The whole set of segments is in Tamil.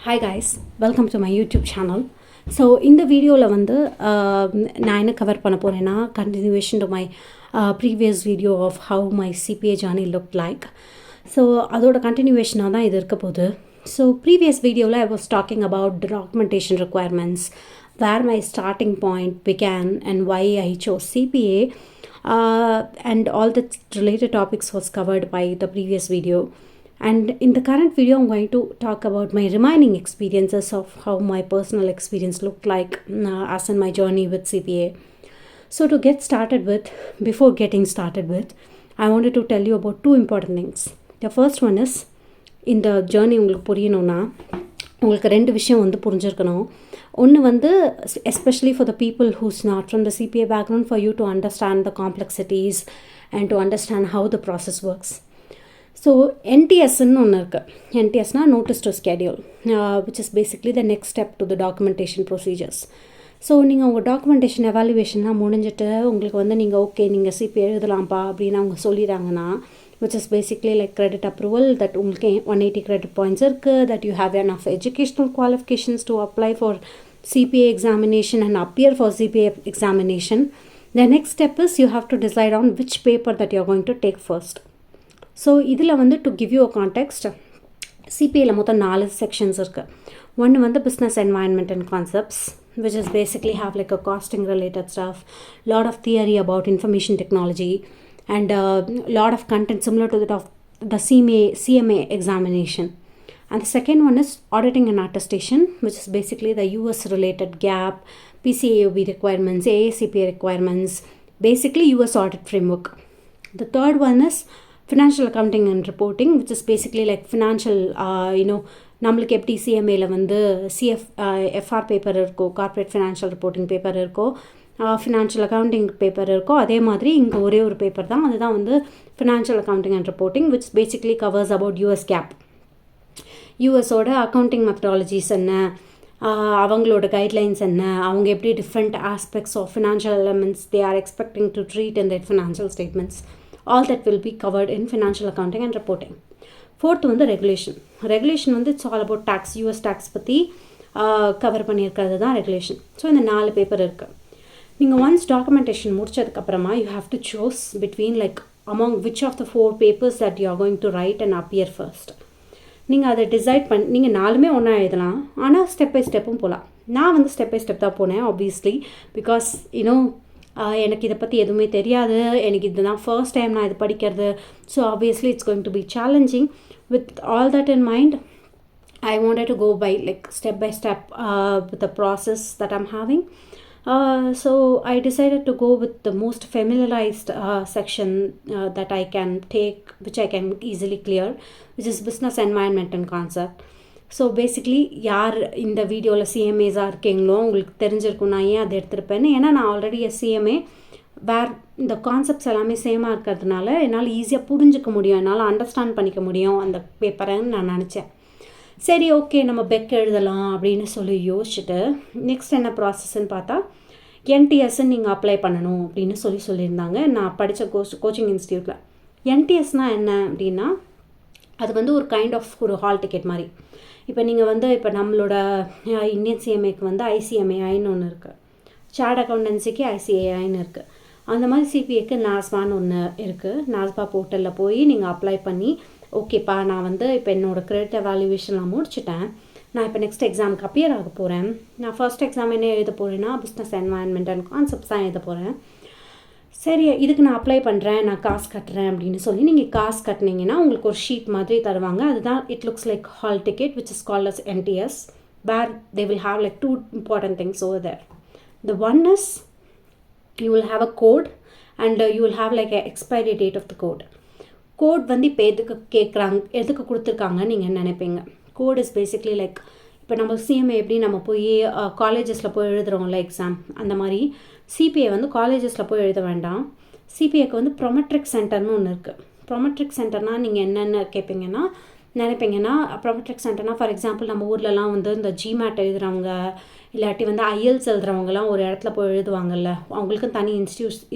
Hi guys, welcome to my YouTube channel. So இந்த வீடியோவில் வந்து நான் என்ன கவர் பண்ண போகிறேன்னா continuation to my previous video of how my CPA journey looked like. So அதோட continuationாக தான் இது இருக்க போகுது. So previous videoவில் I was talking about the documentation requirements, where my starting point began and why I chose CPA, and all the related topics was covered by the previous video. And in the current video, I'm going to talk about my remaining experiences of how my personal experience looked like as in my journey with CPA. So to get started with, before getting started with, I wanted to tell you about two important things. The first one is, இந்த ஜேர்னி உங்களுக்கு புரியணும்னா உங்களுக்கு ரெண்டு விஷயம் வந்து புரிஞ்சிருக்கணும். ஒன்று வந்து especially for the people who's not from the CPA background, for you to understand the complexities and to understand how the process works. So என்டிஎஸ்ன்னு ஒன்று இருக்குது. என்டிஎஸ்னால் notice to schedule, which is basically the next step to the documentation procedures. So நீங்கள் உங்கள் டாக்குமெண்டேஷன் எவாலுவேஷன்லாம் முடிஞ்சிட்டு உங்களுக்கு வந்து நீங்கள் ஓகே நீங்கள் சிபி எழுதலாம்ப்பா அப்படின்னு அவங்க சொல்லிடுறாங்கன்னா, which is basically like credit approval, that உங்களுக்கு 180 credit points இருக்குது, that you have enough educational qualifications to apply for CPA examination and appear for CPA examination. The next step is you have to decide on which paper that you are going to take first. So இதில் வந்து to give you a context, சிபிஏயில் மொத்தம் 4 செக்ஷன்ஸ் இருக்குது. ஒன்று வந்து business environment and concepts, which is basically have like a costing related stuff, lot of theory about information technology, and lot of content similar to that of the CMA examination. And the second one is auditing and attestation, which is basically the US related GAAP, PCAOB requirements, AACPA requirements, basically US audit framework. The third one is financial accounting and reporting, which is basically like financial, நம்மளுக்கு எப்படி சிஎம்ஏல வந்து எஃப்ஆர் பேப்பர் இருக்கோ, கார்ப்பரேட் ஃபினான்ஷியல் ரிப்போர்ட்டிங் பேப்பர் இருக்கோ, ஃபினான்ஷியல் அக்கௌண்டிங் பேப்பர் இருக்கோ, அதே மாதிரி இங்கே ஒரே ஒரு பேப்பர் தான், அதுதான் வந்து financial accounting and reporting, which basically covers about US GAAP. யூஎஸோட அக்கௌண்டிங் மெத்தடாலஜிஸ் என்ன, அவங்களோட கைட்லைன்ஸ் என்ன, அவங்க எப்படி different aspects of financial elements they are expecting to treat in that financial statements, all that will be covered in financial accounting and reporting. Fourth வந்து ரெகுலேஷன் வந்து it's all about tax, US tax பற்றி கவர் பண்ணியிருக்கிறது தான் ரெகுலேஷன். ஸோ இந்த 4 பேப்பர் இருக்குது. நீங்கள் ஒன்ஸ் டாக்குமெண்டேஷன் முடிச்சதுக்கப்புறமா you have to choose between like among which of the 4 papers that you are going to write and appear first. நீங்கள் அதை டிசைட் பண்ணி நீங்கள் 4மே ஒன்றா எழுதலாம், ஆனால் ஸ்டெப் பை ஸ்டெப்பும் போகலாம். நான் வந்து ஸ்டெப் பை ஸ்டெப் தான் போனேன் ஆப்வியஸ்லி, பிகாஸ் எனக்கு இதை பற்றி எதுவுமே தெரியாது, எனக்கு இதுதான் ஃபர்ஸ்ட் டைம் நான் இது படிக்கிறது. So obviously it's going to be challenging. With all that in mind, I wanted to go by like step by step with the process that I'm having. So I decided to go with the most familiarized section that I can take, which I can easily clear, which is business environment and concept. So basically யார் இந்த வீடியோவில் சிஎம்ஏஸாக இருக்கீங்களோ உங்களுக்கு தெரிஞ்சிருக்கும் நான் ஏன் அதை எடுத்திருப்பேன்னு. ஏன்னா நான் ஆல்ரெடி சிஎம்ஏ இந்த கான்செப்ட்ஸ் எல்லாமே சேமாக இருக்கிறதுனால என்னால் ஈஸியாக புரிஞ்சிக்க முடியும், என்னால் அண்டர்ஸ்டாண்ட் பண்ணிக்க முடியும் அந்த பேப்பரைன்னு நான் நினச்சேன். சரி ஓகே நம்ம பெக் எழுதலாம் அப்படின்னு சொல்லி யோசிச்சுட்டு நெக்ஸ்ட் என்ன ப்ராசஸ்ன்னு பார்த்தா, என்டிஎஸ்ன்னு நீங்கள் அப்ளை பண்ணணும் அப்படின்னு சொல்லியிருந்தாங்க நான் படித்த கோச்சிங் இன்ஸ்டியூட்டில். என்டிஎஸ்னால் என்ன அப்படின்னா, அது வந்து ஒரு கைண்ட் ஆஃப் ஒரு ஹால் டிக்கெட் மாதிரி. இப்போ நீங்கள் வந்து இப்போ நம்மளோட இந்தியன் சிஎம்ஏக்கு வந்து ஐசிஎம்ஏஐன்னு ஒன்று இருக்குது, சார்ட் அக்கௌண்டன்சிக்கு ஐசிஏஐன்னு இருக்குது. அந்த மாதிரி சிபிஏக்கு நாஸ்பான்னு ஒன்று இருக்குது. நாஸ்பா போர்ட்டலில் போய் நீங்கள் அப்ளை பண்ணி, ஓகேப்பா நான் வந்து இப்போ என்னோடய கிரெடிட் எவாலுவேஷன்லாம் முடிச்சுட்டேன், நான் இப்போ நெக்ஸ்ட் எக்ஸாமுக்கு அப்பியர் ஆக போகிறேன், நான் ஃபர்ஸ்ட் எக்ஸாம் என்ன எழுத போகிறேன்னா பிஸ்னஸ் என்வாயன்மெண்ட் அண்ட் கான்செப்ட்ஸ் தான் எழுத போகிறேன். சரி இதுக்கு நான் அப்ளை பண்ணுறேன், நான் காசு கட்டுறேன் அப்படின்னு சொல்லி நீங்கள் காசு கட்டினீங்கன்னா உங்களுக்கு ஒரு ஷீட் மாதிரி தருவாங்க. அதுதான் it looks like hall ticket, which is called as NTS, where they will have like 2 important things over there. The one is you will have a code and you will have like a expiry date of the code. Code வந்து இப்போ எதுக்கு கொடுத்துருக்காங்கன்னு நீங்கள் நினைப்பீங்க. கோட் இஸ் பேசிக்லி லைக் இப்போ நம்ம சிஎம்ஏ எப்படி நம்ம போய் காலேஜஸில் போய் எழுதுகிறோம்ல எக்ஸாம், அந்த மாதிரி சிபிஏ வந்து காலேஜஸில் போய் எழுத வேண்டாம். சிபிஏக்கு வந்து ப்ரொமெட்ரிக் சென்டர்னு ஒன்று இருக்குது. ப்ரொமெட்ரிக் சென்டர்னால் நீங்கள் என்னென்ன நினைப்பீங்கன்னா ப்ரொமெட்ரிக் சென்டர்னால் ஃபார் எக்ஸாம்பிள் நம்ம ஊர்லலாம் வந்து இந்த ஜிமேட் எழுதுகிறவங்க இல்லாட்டி வந்து ஐஎல்ஸ் எழுதுகிறவங்கலாம் ஒரு இடத்துல போய் எழுதுவாங்கல்ல, அவங்களுக்கும் தனி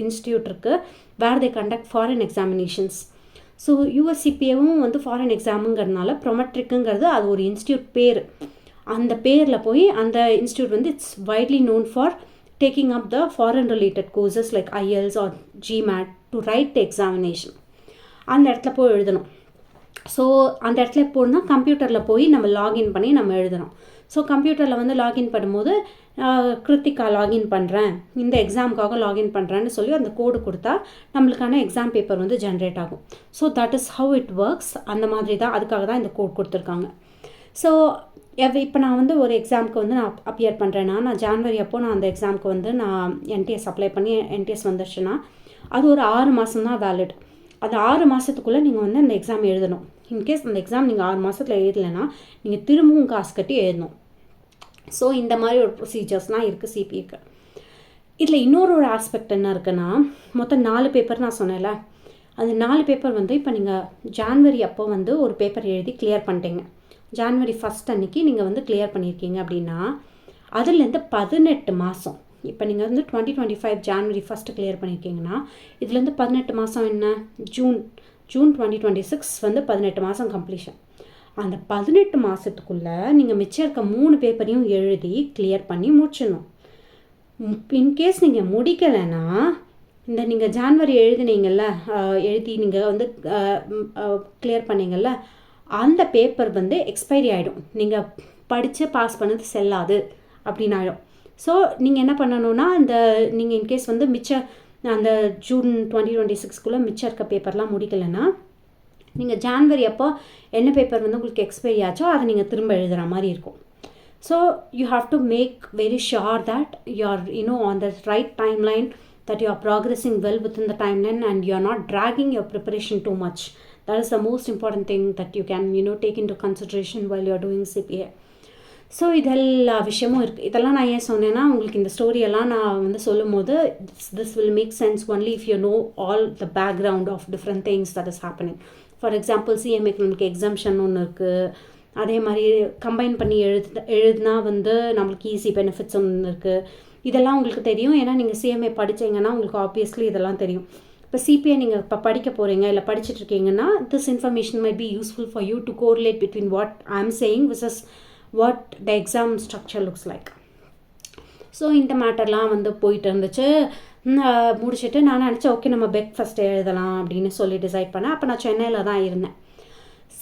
இன்ஸ்டியூட் இருக்குது where they conduct foreign examinations. So யூஎஸ்சிபிஏவும் வந்து ஃபாரின் எக்ஸாமுங்கிறதுனால ப்ரொமெட்ரிக்குங்கிறது அது ஒரு இன்ஸ்டியூட் பேர். அந்த பேரில் போய் அந்த இன்ஸ்டியூட் வந்து it's widely known for taking up the foreign related courses like IELTS or GMAT to write the examination. அந்த இடத்துல போய் எழுதணும். ஸோ அந்த இடத்துல போனால் கம்ப்யூட்டரில் போய் நம்ம லாகின் பண்ணி நம்ம எழுதணும். ஸோ கம்ப்யூட்டரில் வந்து லாகின் பண்ணும்போது கிருத்திகா லாகின் பண்ணுறேன், இந்த எக்ஸாமுக்காக லாகின் பண்ணுறேன்னு சொல்லி அந்த கோடு கொடுத்தா நம்மளுக்கான எக்ஸாம் பேப்பர் வந்து ஜென்ரேட் ஆகும். So that is how it works. அந்த மாதிரி தான், அதுக்காக தான் இந்த கோட் கொடுத்துருக்காங்க. ஸோ இப்போ நான் வந்து ஒரு எக்ஸாமுக்கு வந்து நான் அப்பியர் பண்ணுறேன்னா, நான் ஜான்வரி அப்போது நான் அந்த எக்ஸாமுக்கு வந்து நான் NTS அப்ளை பண்ணி NTS வந்துடுச்சுன்னா அது ஒரு 6 மாதம் தான் வேலிட். அது 6 மாதத்துக்குள்ளே நீங்கள் வந்து அந்த எக்ஸாம் எழுதணும். இன்கேஸ் அந்த எக்ஸாம் நீங்கள் 6 மாதத்தில் எழுதலைன்னா நீங்கள் திரும்பவும் காசு கட்டி எழுதணும். ஸோ இந்த மாதிரி ஒரு ப்ரொசீஜர்ஸ்லாம் இருக்குது CPAக்கு. இதில் இன்னொரு ஆஸ்பெக்ட் என்ன இருக்குன்னா, மொத்தம் 4 பேப்பர் நான் சொன்னேன்ல, அது 4 பேப்பர் வந்து இப்போ நீங்கள் ஜான்வரி அப்போ வந்து ஒரு பேப்பர் எழுதி கிளியர் பண்ணிட்டீங்க. ஜான்வரி 1 அன்றைக்கி நீங்கள் வந்து கிளியர் பண்ணியிருக்கீங்க அப்படின்னா அதுலேருந்து 18 மாதம், இப்போ நீங்கள் வந்து 2025 ஜான்வரி 1 கிளியர் பண்ணியிருக்கீங்கன்னா இதுலேருந்து 18 மாதம் என்ன, ஜூன் 2026 வந்து 18 மாதம் கம்ப்ளீஷன். அந்த 18 மாதத்துக்குள்ளே நீங்கள் மிச்சம் இருக்க 3 பேப்பரையும் எழுதி கிளியர் பண்ணி முடிச்சிடணும். இன்கேஸ் நீங்கள் முடிக்கலைன்னா இந்த நீங்கள் ஜான்வரி எழுதினீங்கள்ல, எழுதி நீங்கள் வந்து கிளியர் பண்ணீங்கள்ல, அந்த பேப்பர் வந்து எக்ஸ்பைரி ஆகிடும். நீங்கள் படித்து பாஸ் பண்ணது செல்லாது அப்படின்னு ஆகிடும். ஸோ நீங்கள் என்ன பண்ணணுன்னா, அந்த நீங்கள் இன்கேஸ் வந்து அந்த ஜூன் 2026 மிச்சம் இருக்க பேப்பர்லாம் முடிக்கலைன்னா நீங்கள் ஜான்வரி அப்போ என்ன பேப்பர் வந்து உங்களுக்கு எக்ஸ்பைரி ஆச்சோ அதை நீங்கள் திரும்ப எழுதுகிற மாதிரி இருக்கும். So you have to make very sure that you are on the right timeline, that you are progressing well within the timeline and you are not dragging your preparation too much. That is the most important thing that you can take into consideration while you are doing CPA. So இதெல்லா விஷயமும் இருக்குது. இதெல்லாம் நான் ஏன் சொன்னேன்னா, உங்களுக்கு இந்த ஸ்டோரியெல்லாம் நான் வந்து சொல்லும் போது this will make sense only if you know all the background of different things that is happening. For example, CMAக்கு நமக்கு எக்ஸாம்ஷன் ஒன்று இருக்குது, அதே மாதிரி கம்பைன் பண்ணி எழுதுனா வந்து நம்மளுக்கு ஈஸி பெனிஃபிட்ஸ் ஒன்று இருக்குது. இதெல்லாம் உங்களுக்கு தெரியும். ஏன்னா நீங்கள் CMA படித்தீங்கன்னா உங்களுக்கு ஆப்வியஸ்லி இதெல்லாம் தெரியும். இப்போ CPA நீங்கள் இப்போ படிக்க போகிறீங்க இல்லை படிச்சுட்டு இருக்கீங்கன்னா this information might be useful for you to correlate between what I am saying versus what the exam structure looks like. ஸோ இந்த மேட்டர்லாம் வந்து போயிட்டு இருந்துச்சு. முடிச்சுட்டு நான் நினச்சேன் ஓகே நம்ம பெக் ஃபஸ்ட் எழுதலாம் அப்படின்னு சொல்லி டிசைட் பண்ணேன். அப்போ நான் சென்னையில் தான் இருந்தேன்.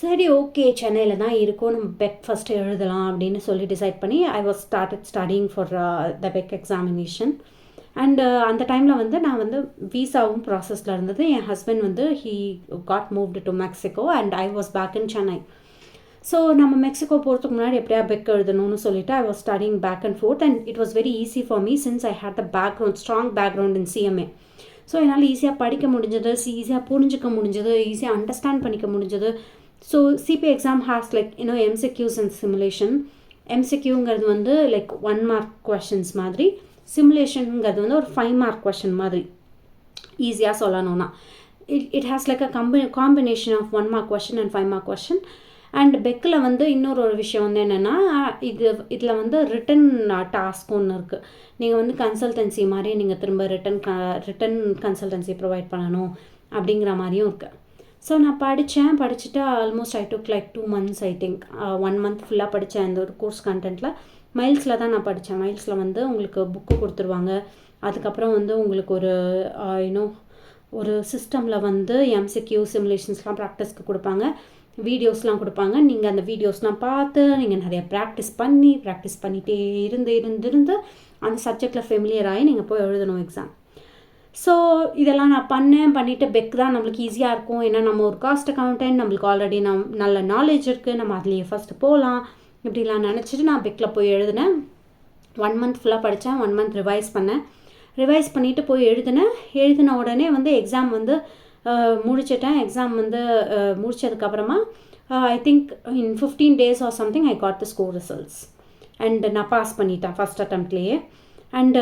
சரி ஓகே சென்னையில் தான் இருக்கோம், நம்ம பெக் ஃபஸ்ட்டு எழுதலாம் அப்படின்னு சொல்லி டிசைட் பண்ணி I was started studying for the BEC examination. And அந்த டைமில் வந்து நான் வந்து வீசாவும் ப்ராசஸில் இருந்தது. என் ஹஸ்பண்ட் வந்து he got moved to Mexico and I was back in Chennai. So நம்ம மெக்சிகோ போகிறதுக்கு முன்னாடி எப்படியா பெக் எழுதணும்னு சொல்லிட்டு I was studying back and forth and it was very easy for me since I had the background, strong background in CMA. So என்னால் ஈஸியாக படிக்க முடிஞ்சது, ஈஸியாக புரிஞ்சிக்க முடிஞ்சது, ஈஸியாக அண்டர்ஸ்டாண்ட் பண்ணிக்க முடிஞ்சது. So CPA exam has like MCQs and simulation. MCQங்கிறது வந்து லைக் 1 mark questions மாதிரி, சிமுலேஷனுங்கிறது வந்து ஒரு 5 mark question மாதிரி. ஈஸியாக சொல்லணும்னா it has like a combination of 1 mark question and 5 mark question. And பெக்கில் வந்து இன்னொரு ஒரு விஷயம் வந்து என்னென்னா, இதில் வந்து ரிட்டன் டாஸ்க் ஒன்று இருக்குது. நீங்கள் வந்து கன்சல்டன்சி மாதிரி நீங்கள் திரும்ப ரிட்டன் கன்சல்டன்சி ப்ரொவைட் பண்ணணும் அப்படிங்கிற மாதிரியும் இருக்குது. ஸோ நான் படிச்சுட்டு almost I took like 2 months I think. 1 month ஃபுல்லாக படித்தேன். அந்த ஒரு கோர்ஸ் கண்டென்ட்டில் மைல்ஸில் தான் நான் படித்தேன். மைல்ஸில் வந்து உங்களுக்கு புக்கு கொடுத்துருவாங்க. அதுக்கப்புறம் வந்து உங்களுக்கு ஒரு சிஸ்டமில் வந்து MCQ சிமுலேஷன்ஸ்லாம் ப்ராக்டிஸ்க்கு கொடுப்பாங்க, வீடியோஸ்லாம் கொடுப்பாங்க. நீங்கள் அந்த வீடியோஸ்லாம் பார்த்து நீங்கள் நிறைய ப்ராக்டிஸ் பண்ணிகிட்டே இருந்து அந்த சப்ஜெக்டில் ஃபெமிலியர் ஆகி நீங்கள் போய் எழுதணும் எக்ஸாம். ஸோ இதெல்லாம் நான் பண்ணிவிட்டு பெக் தான் நம்மளுக்கு ஈஸியாக இருக்கும். ஏன்னா நம்ம ஒரு காஸ்ட் அக்கௌண்டன்ட், நம்மளுக்கு ஆல்ரெடி நல்ல நாலேஜ் இருக்குது, நம்ம அதுலேயே ஃபஸ்ட்டு போகலாம் இப்படிலாம் நினச்சிட்டு நான் பெக்கில் போய் எழுதினேன். 1 month ஃபுல்லாக படித்தேன், 1 month ரிவைஸ் பண்ணிவிட்டு போய் எழுதின உடனே வந்து எக்ஸாம் வந்து முடிச்சிட்டேன். எக்ஸாம் வந்து முடித்ததுக்கப்புறமா I think in 15 days or something I got the score results and நான் பாஸ் பண்ணிட்டேன் ஃபஸ்ட் அட்டம்ப்ட்லேயே. அண்டு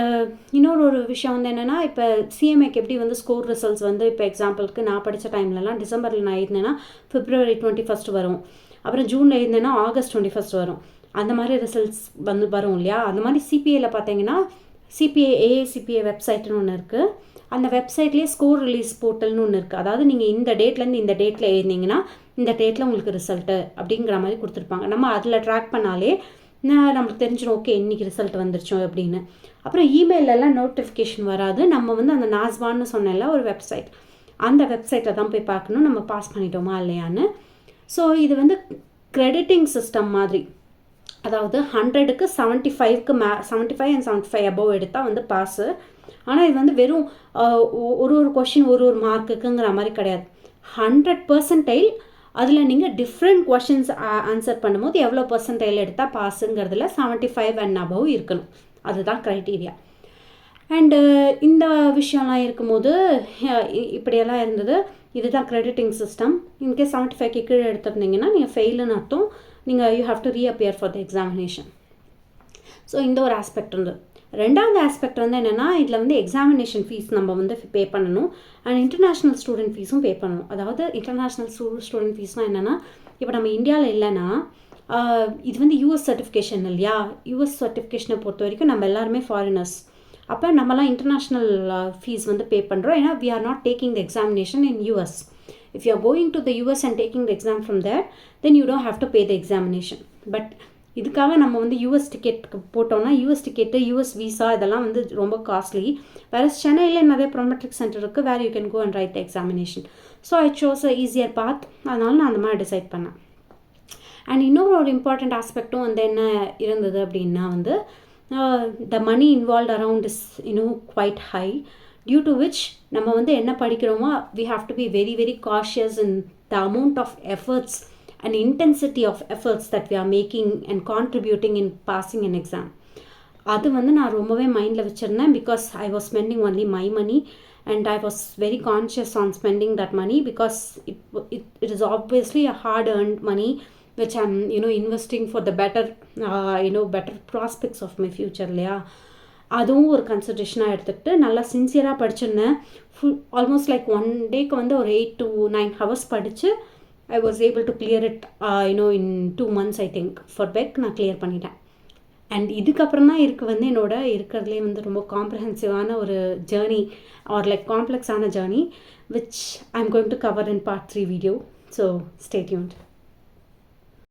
இன்னொரு விஷயம் வந்து என்னென்னா, இப்போ CMAக்கு எப்படி வந்து ஸ்கோர் ரிசல்ட்ஸ் வந்து இப்போ எக்ஸாம்பிளுக்கு நான் படித்த டைம்லலாம் டிசம்பரில் நான் எழுதினேன்னா February 21 வரும், அப்புறம் ஜூனில் எழுதினேன்னா August 21 வரும். அந்த மாதிரி ரிசல்ட்ஸ் வந்து வரும் இல்லையா. அந்த மாதிரி CPAயில் பார்த்தீங்கன்னா AICPA வெப்சைட்னு ஒன்று இருக்குது. அந்த வெப்சைட்லேயே ஸ்கோர் ரிலீஸ் போர்ட்டல்னு ஒன்று இருக்குது. அதாவது நீங்கள் இந்த டேட்லேருந்து இந்த டேட்டில் எழுதினீங்கன்னா இந்த டேட்டில் உங்களுக்கு ரிசல்ட்டு அப்படிங்கிற மாதிரி கொடுத்துருப்பாங்க. நம்ம அதில் ட்ராக் பண்ணாலே நம்மளுக்கு தெரிஞ்சிடும் ஓகே இன்றைக்கி ரிசல்ட் வந்துருச்சோம் அப்படின்னு. அப்புறம் இமெயிலெல்லாம் நோட்டிஃபிகேஷன் வராது. நம்ம வந்து அந்த நாஸ்வான்னு சொன்னேன்ல ஒரு வெப்சைட், அந்த வெப்சைட்டில் தான் போய் பார்க்கணும் நம்ம பாஸ் பண்ணிட்டோமா இல்லையான்னு. ஸோ இது வந்து கிரெடிட்டிங் சிஸ்டம் மாதிரி, அதாவது 100க்கு 75க்கு 75 and 75 above எடுத்தால் வந்து பாஸு. ஆனால் இது வந்து வெறும் ஒரு கொஷின் ஒரு மார்க்குக்குங்கிற மாதிரி கிடையாது. 100% அதில் நீங்கள் டிஃப்ரெண்ட் கொஷின்ஸ் ஆன்சர் பண்ணும்போது எவ்வளோ பர்சன்டைல் எடுத்தால் பாஸுங்கிறதுல 75 and above இருக்கணும். அதுதான் க்ரைட்டீரியா. அண்டு இந்த விஷயம்லாம் இருக்கும்போது இப்படியெல்லாம் இருந்தது. இதுதான் க்ரெடிட்டிங் சிஸ்டம். இன்கேஸ் 75க்கு கீழே எடுத்துருந்தீங்கன்னா நீங்கள் ஃபெயிலுன்னு அர்த்தம். நீங்கள் you have to reappear for the examination. So இந்த ஒரு ஆஸ்பெக்ட் இருந்தது. ரெண்டாவது ஆஸ்பெக்ட் வந்து என்னென்னா, இதில் வந்து எக்ஸாமினேஷன் ஃபீஸ் நம்ம வந்து பே பண்ணணும். அண்ட் இன்டர்நேஷ்னல் ஸ்டூடெண்ட் ஃபீஸும் பே பண்ணணும். அதாவது இன்டர்நேஷ்னல் ஸ்டூடெண்ட் ஃபீஸ்னால் என்னென்னா, இப்போ நம்ம இந்தியாவில் இல்லைன்னா இது வந்து யூஎஸ் சர்டிஃபிகேஷன் இல்லையா. யூஎஸ் சர்டிஃபிகேஷனை பொறுத்த வரைக்கும் நம்ம எல்லாருமே ஃபாரினர்ஸ். அப்போ நம்மலாம் இன்டர்நேஷ்னல் ஃபீஸ் வந்து பே பண்ணுறோம். ஏன்னா we are not taking the examination in US. If you are going to the US and taking the exam from there, then you don't have to pay the examination. But இதுக்காக நம்ம வந்து யூஎஸ் டிக்கெட் போட்டோம்னா யூஎஸ் டிக்கெட்டு, யூஎஸ் விசா இதெல்லாம் வந்து ரொம்ப காஸ்ட்லி. வேறு சென்னையில் நிறைய ப்ரோமெட்ரிக் சென்டர் இருக்குது where you can go and write the examination. So I chose a easier path. அதனால நான் அந்த மாதிரி டிசைட் பண்ணேன். அண்ட் இன்னொரு ஒரு இம்பார்ட்டண்ட் ஆஸ்பெக்டும் வந்து என்ன இருந்தது அப்படின்னா வந்து the money involve around is quite high. due to which நம்ம வந்து என்ன படிக்கிறோமோ we have to be very very cautious in the amount of efforts and intensity of efforts that we are making and contributing in passing an exam. அது வந்து நான் ரொம்பவே மைண்டில் வச்சுருந்தேன். because I was spending only my money and I was very conscious on spending that money because it is obviously a hard earned money which I'm investing for the better better prospects of my future இல்லையா. அதுவும் ஒரு கன்சிடரேஷனாக எடுத்துக்கிட்டு நல்லா சின்சியராக படிச்சிருந்தேன். ஆல்மோஸ்ட் லைக் 1 டேக்கு வந்து ஒரு 8 to 9 hours படித்து I was able to clear it in 2 months I think. For BEC நான் கிளியர் பண்ணிட்டேன். அண்ட் இதுக்கப்புறம் தான் வந்து என்னோட இருக்கிறதுலே வந்து ரொம்ப காம்ப்ரஹென்சிவான ஒரு ஜேர்னி ஆர் லைக் காம்ப்ளெக்ஸான journey which I am going to cover in part 3 video. So stay tuned.